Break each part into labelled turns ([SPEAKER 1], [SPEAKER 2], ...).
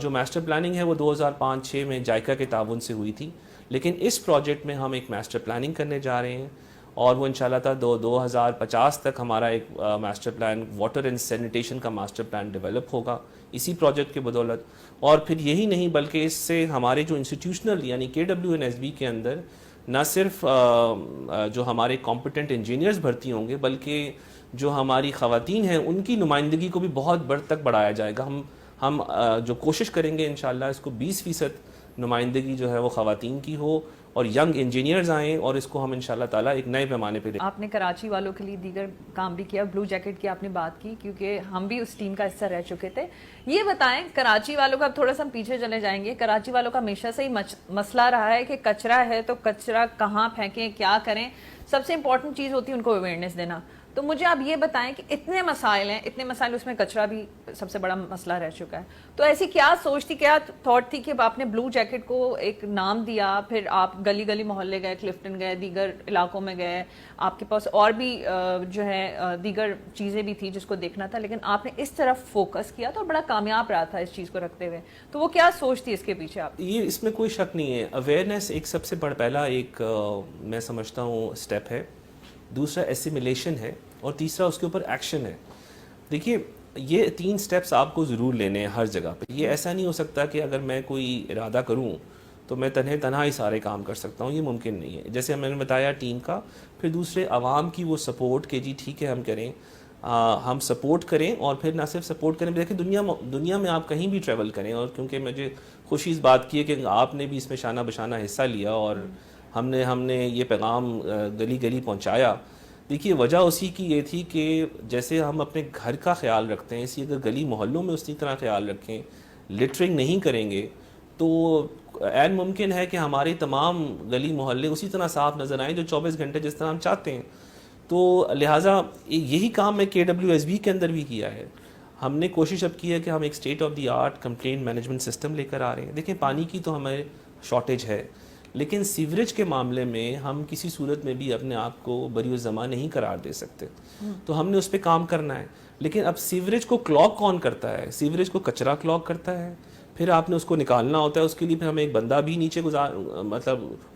[SPEAKER 1] جو master planning ہے وہ 2005-6 میں جائکا کے تعاون سے ہوئی تھی، لیکن اس پروجیکٹ میں ہم ایک ماسٹر پلاننگ کرنے جا رہے ہیں اور وہ انشاءاللہ تعالیٰ 2050 تک ہمارا ایک master plan water and sanitation کا ماسٹر پلان ڈیولپ ہوگا اسی پروجیکٹ کے بدولت. اور پھر یہی نہیں بلکہ اس سے ہمارے جو انسٹیٹیوشنل یعنی KWNSB کے اندر نہ صرف جو ہمارے کمپیٹنٹ انجینئرز بھرتی ہوں گے بلکہ جو ہماری خواتین ہیں ان کی نمائندگی کو بھی بہت تک بڑھایا جائے گا. ہم جو کوشش کریں گے انشاءاللہ اس کو 20% نمائندگی جو ہے وہ خواتین کی ہو اور ینگ انجینئرز آئیں اور اس کو ہم انشاءاللہ تعالیٰ ایک نئے پیمانے پہ لیں.
[SPEAKER 2] آپ نے کراچی والوں کے لیے دیگر کام بھی کیا، بلو جیکٹ کی آپ نے بات کی کیونکہ ہم بھی اس ٹیم کا حصہ رہ چکے تھے. یہ بتائیں کراچی والوں کا، اب تھوڑا سا ہم پیچھے چلے جائیں گے، کراچی والوں کا ہمیشہ سے ہی مسئلہ رہا ہے کہ کچرا ہے تو کچرا کہاں پھینکیں، کیا کریں. سب سے امپورٹنٹ چیز ہوتی ہے ان کو اویئرنیس دینا. تو مجھے آپ یہ بتائیں کہ اتنے مسائل ہیں، اتنے مسائل، اس میں کچرا بھی سب سے بڑا مسئلہ رہ چکا ہے. تو ایسی کیا سوچ تھی، کیا تھاٹ تھی کہ آپ نے بلو جیکٹ کو ایک نام دیا، پھر آپ گلی گلی محلے گئے، کلفٹن گئے، دیگر علاقوں میں گئے، آپ کے پاس اور بھی جو ہے دیگر چیزیں بھی تھی جس کو دیکھنا تھا، لیکن آپ نے اس طرف فوکس کیا تو بڑا کامیاب رہا تھا اس چیز کو رکھتے ہوئے. تو وہ کیا سوچ تھی اس کے پیچھے آپ؟
[SPEAKER 1] یہ اس میں کوئی شک نہیں ہے، اویئرنیس ایک سب سے پہلا ایک میں سمجھتا ہوں اسٹیپ ہے، دوسرا ایسیمیلیشن ہے اور تیسرا اس کے اوپر ایکشن ہے. دیکھیے یہ 3 سٹیپس آپ کو ضرور لینے ہیں ہر جگہ پہ. یہ ایسا نہیں ہو سکتا کہ اگر میں کوئی ارادہ کروں تو میں تنہا ہی سارے کام کر سکتا ہوں، یہ ممکن نہیں ہے. جیسے میں نے بتایا ٹیم کا، پھر دوسرے عوام کی وہ سپورٹ کہ جی ٹھیک ہے ہم کریں، ہم سپورٹ کریں. اور پھر نہ صرف سپورٹ کریں، دیکھیں دنیا میں آپ کہیں بھی ٹریول کریں، اور کیونکہ مجھے خوشی اس بات کی ہے کہ آپ نے بھی اس میں شانہ بشانہ حصہ لیا اور ہم نے یہ پیغام گلی گلی پہنچایا. دیکھیے وجہ اسی کی یہ تھی کہ جیسے ہم اپنے گھر کا خیال رکھتے ہیں اسی اگر گلی محلوں میں اسی طرح خیال رکھیں، لٹرنگ نہیں کریں گے تو عین ممکن ہے کہ ہمارے تمام گلی محلے اسی طرح صاف نظر آئیں جو 24 گھنٹے جس طرح ہم چاہتے ہیں. تو لہٰذا یہی کام میں KWSB کے اندر بھی کیا ہے. ہم نے کوشش اب کی ہے کہ ہم ایک state of the art complaint management system لے کر آ رہے ہیں. دیکھیں پانی کی تو ہمیں شارٹیج ہے، لیکن سیوریج کے معاملے میں ہم کسی صورت میں بھی اپنے آپ کو بری الزماں نہیں قرار دے سکتے. تو ہم نے اس پہ کام کرنا ہے. لیکن اب سیوریج کو کلاگ کون کرتا ہے؟ سیوریج کو کچرا کلاگ کرتا ہے، پھر آپ نے اس کو نکالنا ہوتا ہے، اس کے لیے پھر ہمیں ایک بندہ بھی نیچے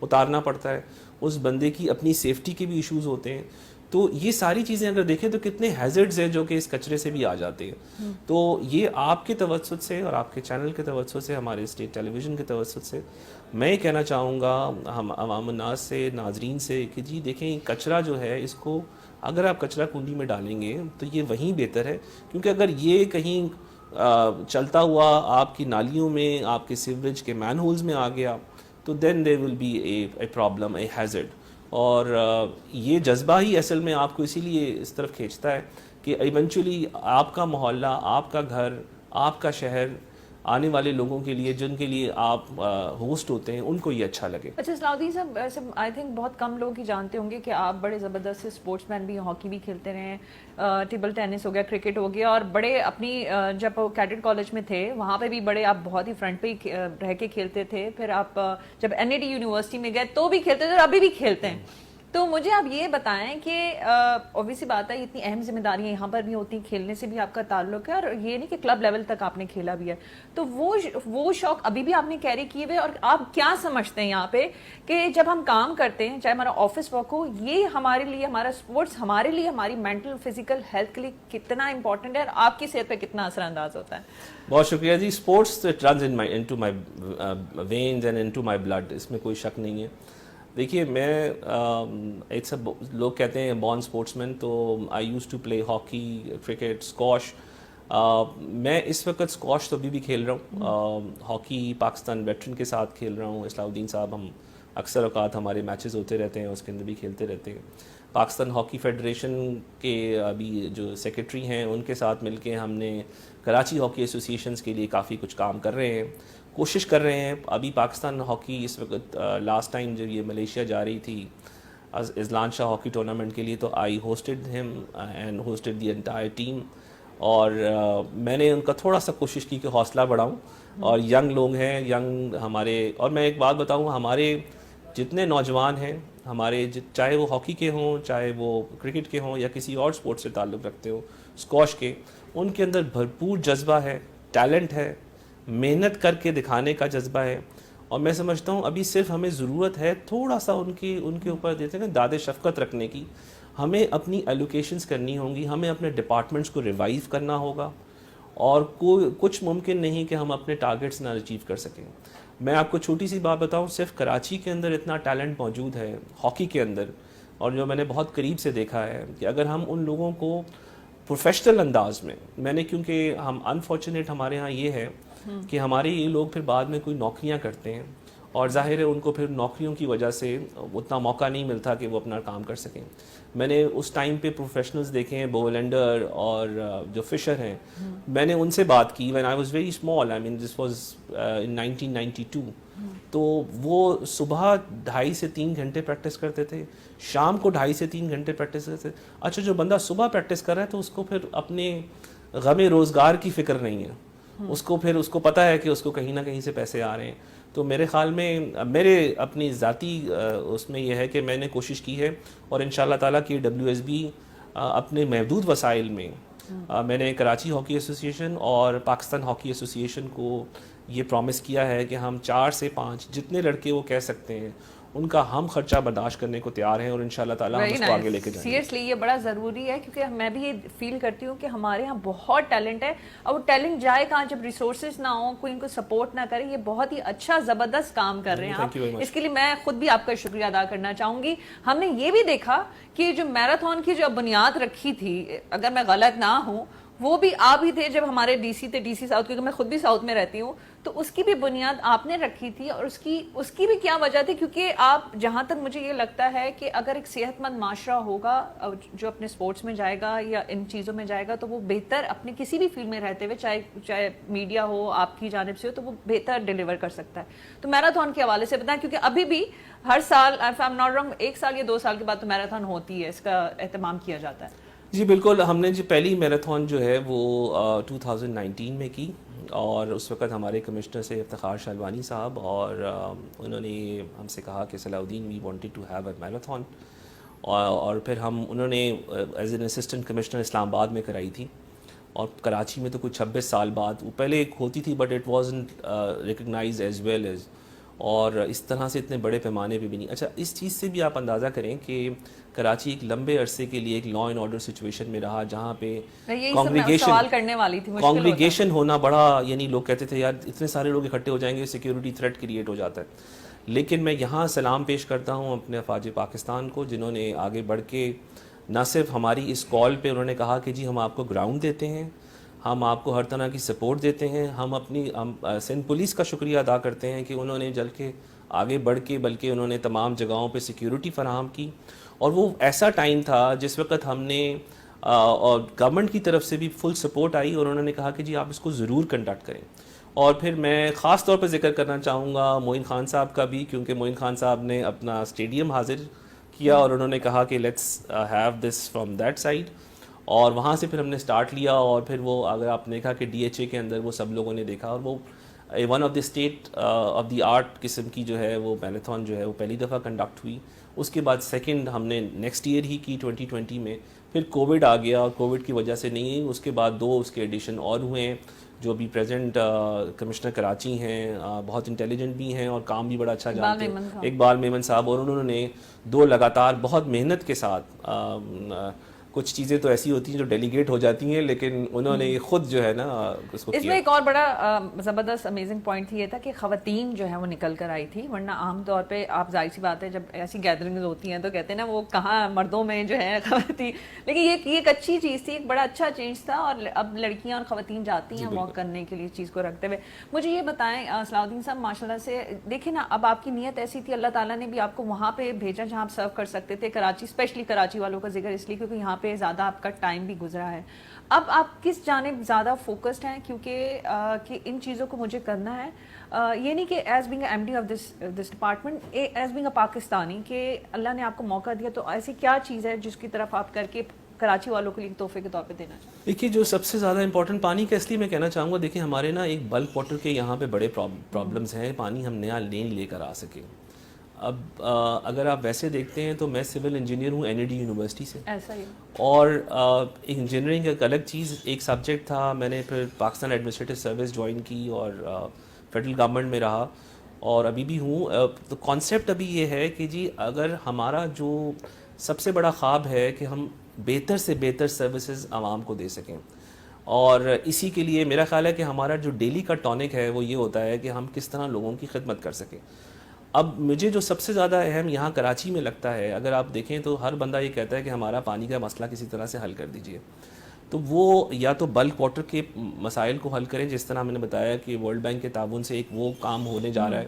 [SPEAKER 1] اتارنا پڑتا ہے، اس بندے کی اپنی سیفٹی کے بھی ایشوز ہوتے ہیں. تو یہ ساری چیزیں اگر دیکھیں تو کتنے ہیزرڈز ہیں جو کہ اس کچرے سے بھی آ جاتے ہیں. تو یہ آپ کے توسط سے اور آپ کے چینل کے توسط سے، ہمارے اسٹیٹ ٹیلی ویژن کے توسط سے میں کہنا چاہوں گا ہم عوام الناس سے، ناظرین سے کہ جی دیکھیں کچرا جو ہے اس کو اگر آپ کچرا کنڈی میں ڈالیں گے تو یہ وہیں بہتر ہے. کیونکہ اگر یہ کہیں چلتا ہوا آپ کی نالیوں میں، آپ کے سیوریج کے مین ہولز میں آ گیا تو then there will be a problem, a hazard. اور یہ جذبہ ہی اصل میں آپ کو اسی لیے اس طرف کھینچتا ہے کہ ایونچولی آپ کا محلہ، آپ کا گھر، آپ کا شہر آنے والے لوگوں کے لیے جن کے لیے آپ ہوسٹ ہوتے ہیں ان کو یہ اچھا لگے.
[SPEAKER 2] اچھا صلاح الدین صاحب، ایسے آئی تھنک بہت کم لوگ ہی جانتے ہوں گے کہ آپ بڑے زبردست اسپورٹس مین بھی، ہاکی بھی کھیلتے رہے ہیں، ٹیبل ٹینس ہو گیا، کرکٹ ہو گیا، اور بڑے اپنی جب کیڈٹ کالج میں تھے وہاں پہ بھی بڑے آپ بہت ہی فرنٹ پہ ہی رہ کے کھیلتے تھے. پھر آپ جب NIT یونیورسٹی میں گئے تو بھی کھیلتے تھے اور ابھی بھی کھیلتے ہیں. تو مجھے آپ یہ بتائیں کہ اوبویسلی بات ہے اتنی اہم ذمہ داریاں یہاں پر بھی ہوتی ہیں، کھیلنے سے بھی آپ کا تعلق ہے، اور یہ نہیں کہ کلب لیول تک آپ نے کھیلا بھی ہے. تو وہ شوق ابھی بھی آپ نے کیری کیے ہوئے، اور آپ کیا سمجھتے ہیں یہاں پہ کہ جب ہم کام کرتے ہیں چاہے ہمارا آفس ورک ہو، یہ ہمارے لیے، ہمارا اسپورٹس ہمارے لیے، ہماری مینٹل فزیکل ہیلتھ کے لیے کتنا امپورٹنٹ ہے اور آپ کی صحت پہ کتنا اثر انداز ہوتا ہے؟
[SPEAKER 1] بہت شکریہ جی. Sports runs into my veins and into my blood, اس میں کوئی شک نہیں ہے. دیکھیے میں ایک سب لوگ کہتے ہیں بورن اسپورٹس مین، تو I used to play hockey, cricket, squash. میں اس وقت اسکواش تو ابھی بھی کھیل رہا ہوں. ہاکی پاکستان ویٹرن کے ساتھ کھیل رہا ہوں. اصلاح الدین صاحب، ہم اکثر اوقات ہمارے میچز ہوتے رہتے ہیں، اس کے اندر بھی کھیلتے رہتے ہیں. پاکستان ہاکی فیڈریشن کے ابھی جو سیکرٹری ہیں ان کے ساتھ مل کے ہم نے کراچی ہاکی ایسوسیشنز کے لیے کافی کچھ کام کر رہے ہیں، کوشش کر رہے ہیں. ابھی پاکستان ہاکی اس وقت لاسٹ ٹائم جب یہ ملیشیا جا رہی تھی اذلان شاہ ہاکی ٹورنامنٹ کے لیے، تو آئی ہوسٹڈ ہم and hosted the entire team. اور میں نے ان کا تھوڑا سا کوشش کی کہ حوصلہ بڑھاؤں. اور ینگ لوگ ہیں، ینگ ہمارے، اور میں ایک بات بتاؤں، ہمارے جتنے نوجوان ہیں ہمارے، چاہے وہ ہاکی کے ہوں، چاہے وہ کرکٹ کے ہوں، یا کسی اور سپورٹ سے تعلق رکھتے ہوں، اسکواش کے، ان کے اندر بھرپور جذبہ ہے، ٹیلنٹ ہے. محنت کر کے دکھانے کا جذبہ ہے. اور میں سمجھتا ہوں ابھی صرف ہمیں ضرورت ہے تھوڑا سا ان کے اوپر دیتے ہیں داد شفقت رکھنے کی. ہمیں اپنی ایلوکیشنز کرنی ہوں گی, ہمیں اپنے ڈپارٹمنٹس کو ریوائیو کرنا ہوگا, اور کچھ ممکن نہیں کہ ہم اپنے ٹارگیٹس نہ اچیو کر سکیں. میں آپ کو چھوٹی سی بات بتاؤں, صرف کراچی کے اندر اتنا ٹیلنٹ موجود ہے ہاکی کے اندر, اور جو میں نے بہت قریب سے دیکھا ہے کہ اگر ہم ان لوگوں کو پروفیشنل انداز میں نے کیونکہ ہم انفارچونیٹ ہمارے ہاں یہ ہے کہ ہمارے یہ لوگ پھر بعد میں کوئی نوکریاں کرتے ہیں, اور ظاہر ہے ان کو پھر نوکریوں کی وجہ سے اتنا موقع نہیں ملتا کہ وہ اپنا کام کر سکیں. میں نے اس ٹائم پہ پروفیشنلز دیکھے ہیں, بولینڈر اور جو فشر ہیں, میں نے ان سے بات کی when I was very small, I mean this was in 1992. تو وہ صبح 2.5 سے 3 گھنٹے پریکٹس کرتے تھے, شام کو 2.5 سے 3 گھنٹے پریکٹس کرتے تھے. اچھا, جو بندہ صبح پریکٹس کر رہا ہے تو اس کو پھر اپنے غم روزگار کی فکر نہیں ہے, اس کو پتہ ہے کہ اس کو کہیں نہ کہیں سے پیسے آ رہے ہیں. تو میرے خیال میں میرے اپنی ذاتی اس میں یہ ہے کہ میں نے کوشش کی ہے, اور ان شاء اللہ تعالیٰ کہ WSB اپنے محدود وسائل میں نے کراچی ہاکی ایسوسی ایشن اور پاکستان ہاکی ایسوسی ایشن کو یہ پرومس کیا ہے کہ ہم 4 سے 5 جتنے لڑکے وہ کہہ سکتے ہیں ان کا ہم خرچہ برداشت کرنے کو تیار ہیں, اور انشاءاللہ تعالیٰ ہم اس کو آگے لے کے جائیں گے.
[SPEAKER 2] سیریسلی یہ بڑا ضروری ہے, کیونکہ میں بھی یہ فیل کرتی ہوں کہ ہمارے یہاں بہت ٹیلنٹ ہے, اور وہ ٹیلنٹ جائے کہاں جب ریسورسز نہ ہوں, کوئی ان کو سپورٹ نہ کرے. یہ بہت ہی اچھا زبردست کام کر رہے ہیں آپ, اس کے لیے میں خود بھی آپ کا شکریہ ادا کرنا چاہوں گی. ہم نے یہ بھی دیکھا کہ جو میراتھن کی جو بنیاد رکھی تھی, اگر میں غلط نہ ہوں, وہ بھی آپ ہی تھے جب ہمارے ڈی سی تھے, ڈی سی ساؤتھ, کیونکہ میں خود بھی ساؤتھ میں رہتی ہوں, تو اس کی بھی بنیاد آپ نے رکھی تھی. اور اس کی بھی کیا وجہ تھی, کیونکہ آپ, جہاں تک مجھے یہ لگتا ہے کہ اگر ایک صحت مند معاشرہ ہوگا جو اپنے سپورٹس میں جائے گا یا ان چیزوں میں جائے گا, تو وہ بہتر اپنے کسی بھی فیلڈ میں رہتے ہوئے, چاہے میڈیا ہو آپ کی جانب سے ہو, تو وہ بہتر ڈیلیور کر سکتا ہے. تو میراتھن کے حوالے سے بتائیں, کیونکہ ابھی بھی ہر سال, if I'm not wrong, 1 سال یا 2 سال کے بعد تو میراتھن ہوتی ہے, اس کا اہتمام کیا جاتا ہے.
[SPEAKER 1] جی بالکل, ہم نے جو پہلی میراتھن جو ہے وہ 2019 میں کی, اور اس وقت ہمارے کمشنر سے افتخار شالوانی صاحب, اور انہوں نے ہم سے کہا کہ Salahuddin we wanted to have a marathon, اور پھر انہوں نے as an assistant commissioner Islamabad میں کرائی تھی, اور کراچی میں تو کچھ 26 سال بعد وہ پہلے ایک ہوتی تھی, but it wasn't recognize as well as, اور اس طرح سے اتنے بڑے پیمانے پہ بھی نہیں. اچھا, اس چیز سے بھی آپ اندازہ کریں کہ کراچی ایک لمبے عرصے کے لیے ایک لا اینڈ آرڈر سچویشن میں رہا, جہاں پہ کانگریگیشن ہونا بڑا, یعنی لوگ کہتے تھے یار اتنے سارے لوگ اکٹھے ہو جائیں گے, سیکیورٹی تھریٹ کریٹ ہو جاتا ہے. لیکن میں یہاں سلام پیش کرتا ہوں اپنے افواج پاکستان کو, جنہوں نے آگے بڑھ کے نہ صرف ہماری اس کال پہ انہوں نے کہا کہ جی ہم آپ کو گراؤنڈ دیتے ہیں, ہم آپ کو ہر طرح کی سپورٹ دیتے ہیں, ہم سندھ پولیس کا شکریہ ادا کرتے ہیں کہ انہوں نے جل کے آگے بڑھ کے, بلکہ انہوں نے تمام جگہوں پہ سیکیورٹی فراہم کی. اور وہ ایسا ٹائم تھا جس وقت ہم نے اور گورنمنٹ کی طرف سے بھی فل سپورٹ آئی, اور انہوں نے کہا کہ جی آپ اس کو ضرور کنڈکٹ کریں. اور پھر میں خاص طور پہ ذکر کرنا چاہوں گا معین خان صاحب کا بھی, کیونکہ معین خان صاحب نے اپنا اسٹیڈیم حاضر کیا, اور انہوں نے کہا کہ let's have this from that side, اور وہاں سے پھر ہم نے سٹارٹ لیا. اور پھر وہ اگر آپ نے دیکھا کہ DHA کے اندر وہ سب لوگوں نے دیکھا, اور وہ one of the state of the art قسم کی جو ہے وہ میراتھن جو ہے وہ پہلی دفعہ کنڈکٹ ہوئی. اس کے بعد سیکنڈ ہم نے نیکسٹ ایئر ہی کی 2020 میں, پھر کووڈ آ گیا, اور کووڈ کی وجہ سے نہیں ہوئی. اس کے بعد 2 اس کے ایڈیشن اور ہوئے ہیں, جو بھی پریزنٹ کمشنر کراچی ہیں, بہت انٹیلیجنٹ بھی ہیں اور کام بھی بڑا اچھا جانتے ہیں, اقبال میمن صاحب, اور انہوں نے 2 لگاتار بہت محنت کے ساتھ, کچھ چیزیں تو ایسی ہوتی ہیں جو ڈیلیگیٹ ہو جاتی ہیں, لیکن انہوں نے خود جو ہے نا اس کو
[SPEAKER 2] اس میں ایک اور بڑا زبردست امیزنگ پوائنٹ یہ تھا کہ خواتین جو ہے وہ نکل کر آئی تھی, ورنہ عام طور پہ آپ ظاہر سی بات ہے جب ایسی گیدرنگز ہوتی ہیں تو کہتے ہیں نا وہ کہاں مردوں میں جو ہے خواتین, لیکن یہ ایک اچھی چیز تھی, ایک بڑا اچھا چینج تھا, اور اب لڑکیاں اور خواتین جاتی ہیں واک کرنے کے لیے اس چیز کو رکھتے ہوئے. مجھے یہ بتائیں صلاح الدین صاحب, ماشاء اللہ سے دیکھیں نا, اب آپ کی نیت ایسی تھی, اللہ تعالیٰ نے بھی آپ کو وہاں پہ بھیجا جہاں آپ سرو کر سکتے تھے. کراچی, اسپیشلی کراچی والوں کا ذکر اس لیے کیونکہ یہاں پہ زیادہ آپ کا ٹائم بھی گزرا ہے. اب آپ کس جانب زیادہ فوکسڈ ہیں, کیونکہ کہ ان چیزوں کو مجھے کرنا ہے, یہ نہیں کہ as being a M D of this department, as being a Pakistani, کہ اللہ نے آپ کو موقع دیا, تو ایسی کیا چیز ہے جس کی طرف آپ کر کے کراچی والوں کے لیے تحفے کے طور پہ دینا چاہتے ہیں؟
[SPEAKER 1] دیکھیے, جو سب سے زیادہ امپورٹنٹ پانی کا, اس لیے میں کہنا چاہوں گا, دیکھیں ہمارے نا ایک بلک واٹر کے یہاں پہ بڑے پرابلمز ہیں, پانی ہم نیا نہیں لے کر آ سکے. اب اگر آپ ویسے دیکھتے ہیں تو میں سول انجینئر ہوں NED یونیورسٹی سے،
[SPEAKER 2] ایسا ہی
[SPEAKER 1] اور انجینئرنگ ایک الگ چیز، ایک سبجیکٹ تھا. میں نے پھر پاکستان ایڈمنسٹریٹو سروس جوائن کی اور فیڈرل گورنمنٹ میں رہا اور ابھی بھی ہوں. تو کانسیپٹ ابھی یہ ہے کہ جی اگر ہمارا جو سب سے بڑا خواب ہے کہ ہم بہتر سے بہتر سروسز عوام کو دے سکیں، اور اسی کے لیے میرا خیال ہے کہ ہمارا جو ڈیلی کا ٹونک ہے وہ یہ ہوتا ہے کہ ہم کس طرح لوگوں کی خدمت کر سکیں. اب مجھے جو سب سے زیادہ اہم یہاں کراچی میں لگتا ہے، اگر آپ دیکھیں تو ہر بندہ یہ کہتا ہے کہ ہمارا پانی کا مسئلہ کسی طرح سے حل کر دیجئے. تو وہ یا تو بلک واٹر کے مسائل کو حل کریں، جس طرح میں نے بتایا کہ ورلڈ بینک کے تعاون سے ایک وہ کام ہونے جا رہا ہے.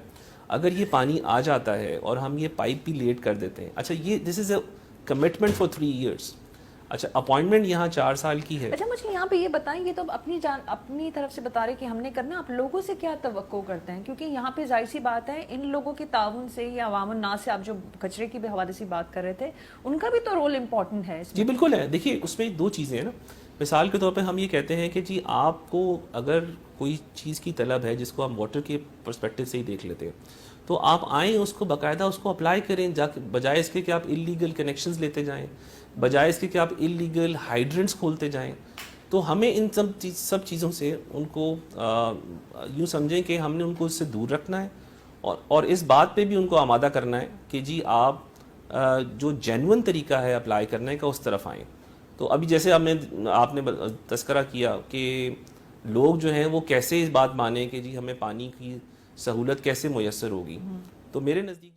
[SPEAKER 1] اگر یہ پانی آ جاتا ہے اور ہم یہ پائپ بھی لیٹ کر دیتے ہیں، اچھا یہ دس از اے کمٹمنٹ فار 3 years. اچھا اپوائنٹمنٹ یہاں 4 سال کی ہے.
[SPEAKER 2] اچھا مجھے یہاں پہ یہ بتائیں، یہ تو اپنی طرف سے بتا رہے کہ ہم نے کرنا، آپ لوگوں سے کیا توقع کرتے ہیں؟ کیونکہ یہاں پہ ظاہر سی بات ہے ان لوگوں کے تعاون سے یا عوام الناس سے، آپ جو کچرے کی بھی حوالے سے بات کر رہے تھے، ان کا بھی تو رول امپورٹنٹ ہے اس میں.
[SPEAKER 1] جی بالکل ہے. دیکھیے اس میں 2 چیزیں ہیں نا. مثال کے طور پہ ہم یہ کہتے ہیں کہ جی آپ کو اگر کوئی چیز کی طلب ہے جس کو ہم واٹر کے پرسپیکٹو سے ہی دیکھ لیتے ہیں، تو آپ آئیں اس کو باقاعدہ اس کو اپلائی کریں، بجائے اس کے کہ آپ اللیگل کنیکشنز لیتے جائیں، بجائے اس کے کہ آپ اللیگل ہائیڈرنٹس کھولتے جائیں. تو ہمیں ان سب چیزوں سے ان کو یوں سمجھیں کہ ہم نے ان کو اس سے دور رکھنا ہے، اور اس بات پہ بھی ان کو آمادہ کرنا ہے کہ جی آپ جو جینون طریقہ ہے اپلائی کرنے کا اس طرف آئیں. تو ابھی جیسے آپ نے تذکرہ کیا کہ لوگ جو ہیں وہ کیسے اس بات مانیں کہ جی ہمیں پانی کی سہولت کیسے میسر ہوگی. تو میرے نزدیک